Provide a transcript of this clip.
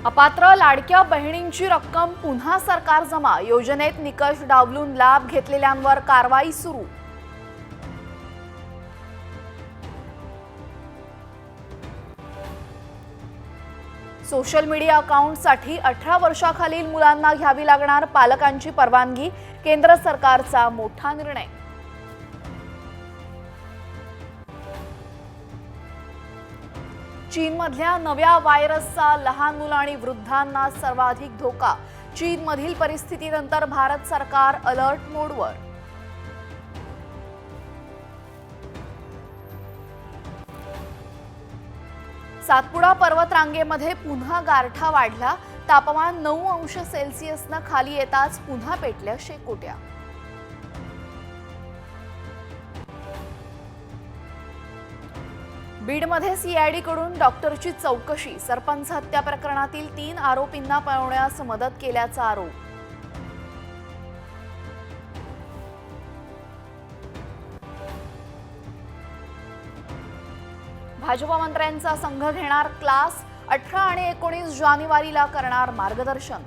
अपात्र लाडक्या बहिणींची रक्कम पुन्हा सरकार जमा, योजनेत निकष डावलून लाभ घेतलेल्यांवर कारवाई सुरू. सोशल मीडिया अकाउंटसाठी 18 वर्षाखालील मुलांना घ्यावी लागणार पालकांची परवानगी, केंद्र सरकारचा मोठा निर्णय. चीनमधल्या नव्या व्हायरसचा लहान मुलं आणि वृद्धांना सर्वाधिक धोका, चीनमधील परिस्थितीनंतर भारत सरकार अलर्ट मोडवर. सातपुडा पर्वतरांगेमध्ये पुन्हा गारठा वाढला, तापमान 9 अंश सेल्सिअसनं खाली येताच पुन्हा पेटल्या शेकोट्या. बीडमध्ये सीआयडी कडून डॉक्टरची चौकशी, सरपंच हत्या प्रकरणातील 3 आरोपींना पळवण्यास मदत केल्याचा आरोप. भाजप मंत्र्यांचा संघ घेणार क्लास, 18 आणि 19 जानेवारीला करणार मार्गदर्शन.